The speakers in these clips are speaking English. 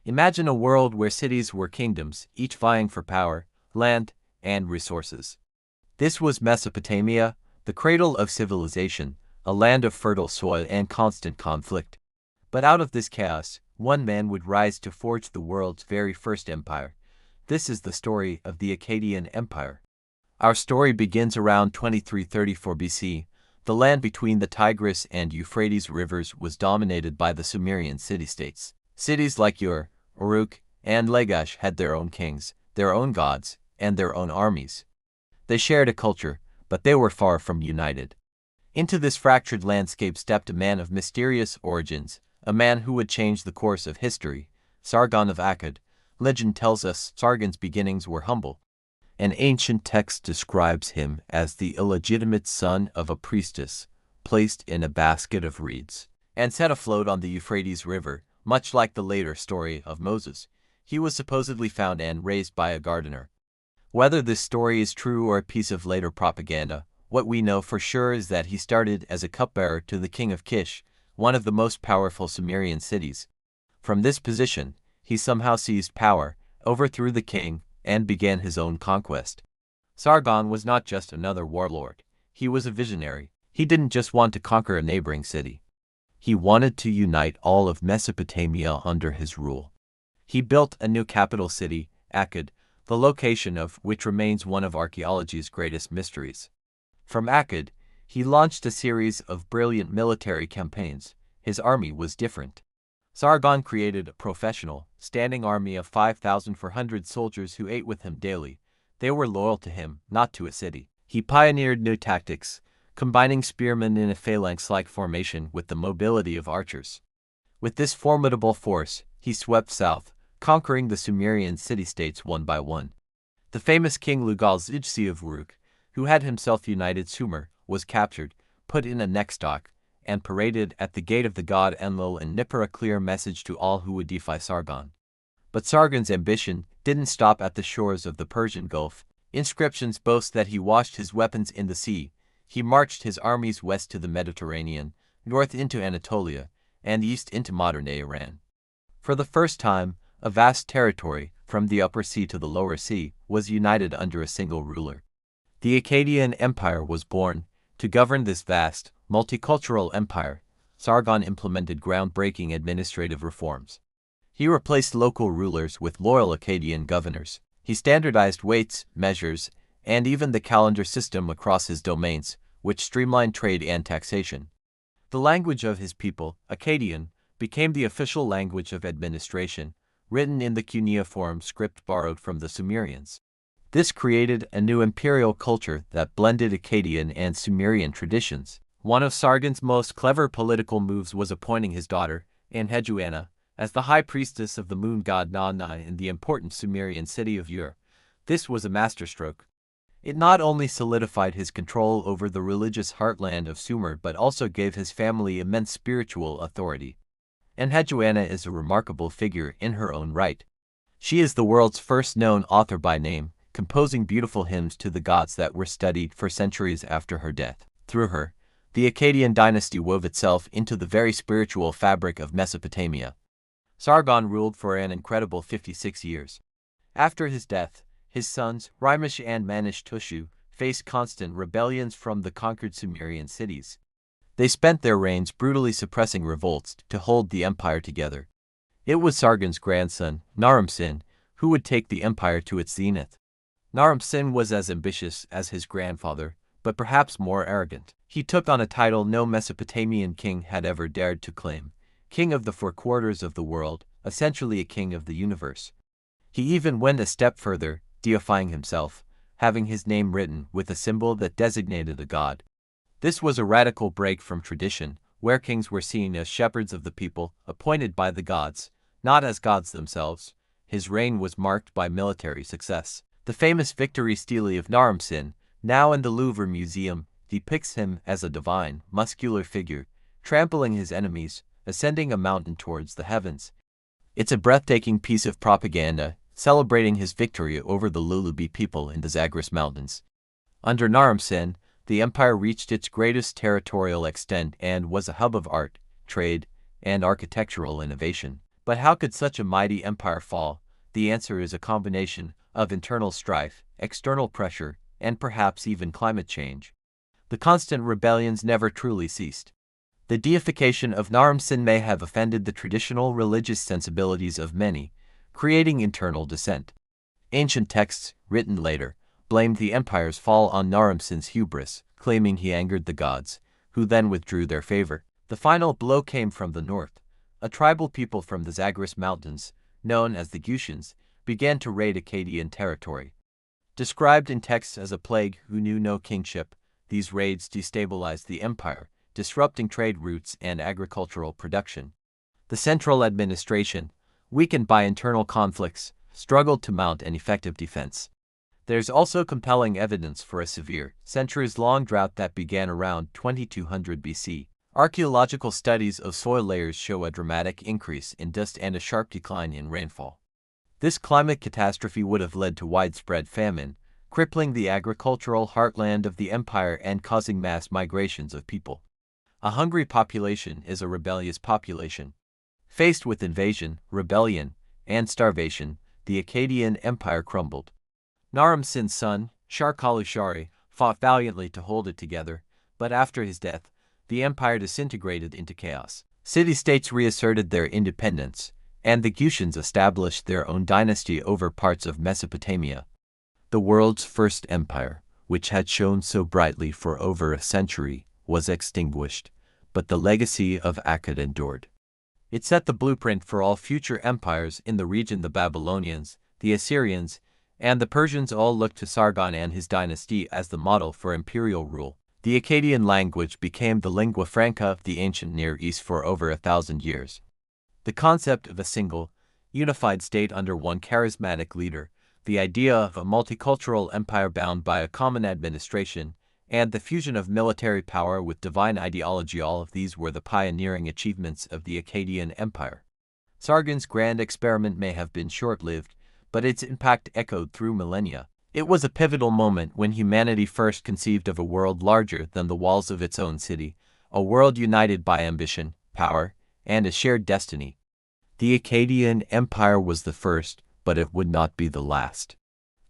Imagine a world where cities were kingdoms, each vying for power, land, and resources. This was Mesopotamia, the cradle of civilization, a land of fertile soil and constant conflict. But out of this chaos, one man would rise to forge the world's very first empire. This is the story of the Akkadian Empire. Our story begins around 2334 BC. The land between the Tigris and Euphrates rivers was dominated by the Sumerian city-states. Cities like Ur, Uruk, and Lagash had their own kings, their own gods, and their own armies. They shared a culture, but they were far from united. Into this fractured landscape stepped a man of mysterious origins, a man who would change the course of history, Sargon of Akkad. Legend tells us Sargon's beginnings were humble. An ancient text describes him as the illegitimate son of a priestess, placed in a basket of reeds, and set afloat on the Euphrates River, much like the later story of Moses. He was supposedly found and raised by a gardener. Whether this story is true or a piece of later propaganda, what we know for sure is that he started as a cupbearer to the king of Kish, one of the most powerful Sumerian cities. From this position, he somehow seized power, overthrew the king, and began his own conquest. Sargon was not just another warlord. He was a visionary. He didn't just want to conquer a neighboring city. He wanted to unite all of Mesopotamia under his rule. He built a new capital city, Akkad, the location of which remains one of archaeology's greatest mysteries. From Akkad, he launched a series of brilliant military campaigns. His army was different. Sargon created a professional, standing army of 5,400 soldiers who ate with him daily. They were loyal to him, not to a city. He pioneered new tactics, combining spearmen in a phalanx-like formation with the mobility of archers. With this formidable force, he swept south, conquering the Sumerian city-states one by one. The famous king Lugal-Zijsi of Uruk, who had himself united Sumer, was captured, put in a neckstock, and paraded at the gate of the god Enlil in Nippur, a clear message to all who would defy Sargon. But Sargon's ambition didn't stop at the shores of the Persian Gulf. Inscriptions boast that he washed his weapons in the sea. He marched his armies west to the Mediterranean, north into Anatolia, and east into modern-day Iran. For the first time, a vast territory, from the Upper Sea to the Lower Sea, was united under a single ruler. The Akkadian Empire was born. To govern this vast, multicultural empire, Sargon implemented groundbreaking administrative reforms. He replaced local rulers with loyal Akkadian governors. He standardized weights, measures, and even the calendar system across his domains, which streamlined trade and taxation. The language of his people, Akkadian, became the official language of administration, written in the cuneiform script borrowed from the Sumerians. This created a new imperial culture that blended Akkadian and Sumerian traditions. One of Sargon's most clever political moves was appointing his daughter, Enheduanna, as the high priestess of the moon god Nanai in the important Sumerian city of Ur. This was a masterstroke. It not only solidified his control over the religious heartland of Sumer but also gave his family immense spiritual authority. Enheduanna is a remarkable figure in her own right. She is the world's first known author by name, composing beautiful hymns to the gods that were studied for centuries after her death. Through her, the Akkadian dynasty wove itself into the very spiritual fabric of Mesopotamia. Sargon ruled for an incredible 56 years. After his death, his sons, Rimush and Manish-Tushu, faced constant rebellions from the conquered Sumerian cities. They spent their reigns brutally suppressing revolts to hold the empire together. It was Sargon's grandson, Naram-Sin, who would take the empire to its zenith. Naram-Sin was as ambitious as his grandfather, but perhaps more arrogant. He took on a title no Mesopotamian king had ever dared to claim, king of the four quarters of the world, essentially a king of the universe. He even went a step further, deifying himself, having his name written with a symbol that designated a god. This was a radical break from tradition, where kings were seen as shepherds of the people, appointed by the gods, not as gods themselves. His reign was marked by military success. The famous victory stele of Naram-Sin, now in the Louvre Museum, depicts him as a divine, muscular figure, trampling his enemies, ascending a mountain towards the heavens. It's a breathtaking piece of propaganda, celebrating his victory over the Lulubi people in the Zagros Mountains. Under Naram-Sin, the empire reached its greatest territorial extent and was a hub of art, trade, and architectural innovation. But how could such a mighty empire fall? The answer is a combination of internal strife, external pressure, and perhaps even climate change. The constant rebellions never truly ceased. The deification of Naram-Sin may have offended the traditional religious sensibilities of many, creating internal dissent. Ancient texts, written later, blamed the empire's fall on Naram-Sin's hubris, claiming he angered the gods, who then withdrew their favor. The final blow came from the north. A tribal people from the Zagros Mountains, known as the Gutians, began to raid Akkadian territory. Described in texts as a plague who knew no kingship, these raids destabilized the empire, disrupting trade routes and agricultural production. The central administration, weakened by internal conflicts, struggled to mount an effective defense. There's also compelling evidence for a severe, centuries-long drought that began around 2200 BC. Archaeological studies of soil layers show a dramatic increase in dust and a sharp decline in rainfall. This climate catastrophe would have led to widespread famine, crippling the agricultural heartland of the empire and causing mass migrations of people. A hungry population is a rebellious population. Faced with invasion, rebellion, and starvation, the Akkadian Empire crumbled. Naram-Sin's son, Shar-Kali-Shari, fought valiantly to hold it together, but after his death, the empire disintegrated into chaos. City-states reasserted their independence, and the Gutians established their own dynasty over parts of Mesopotamia. The world's first empire, which had shone so brightly for over a century, was extinguished, but the legacy of Akkad endured. It set the blueprint for all future empires in the region. The Babylonians, the Assyrians, and the Persians all looked to Sargon and his dynasty as the model for imperial rule. The Akkadian language became the lingua franca of the ancient Near East for over 1,000 years. The concept of a single, unified state under one charismatic leader, the idea of a multicultural empire bound by a common administration, and the fusion of military power with divine ideology, all of these were the pioneering achievements of the Akkadian Empire. Sargon's grand experiment may have been short-lived, but its impact echoed through millennia. It was a pivotal moment when humanity first conceived of a world larger than the walls of its own city, a world united by ambition, power, and a shared destiny. The Akkadian Empire was the first, but it would not be the last.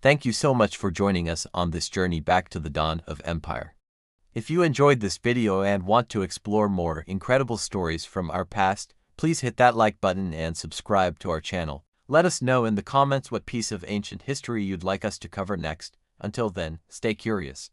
Thank you so much for joining us on this journey back to the dawn of empire. If you enjoyed this video and want to explore more incredible stories from our past, please hit that like button and subscribe to our channel. Let us know in the comments what piece of ancient history you'd like us to cover next. Until then, stay curious.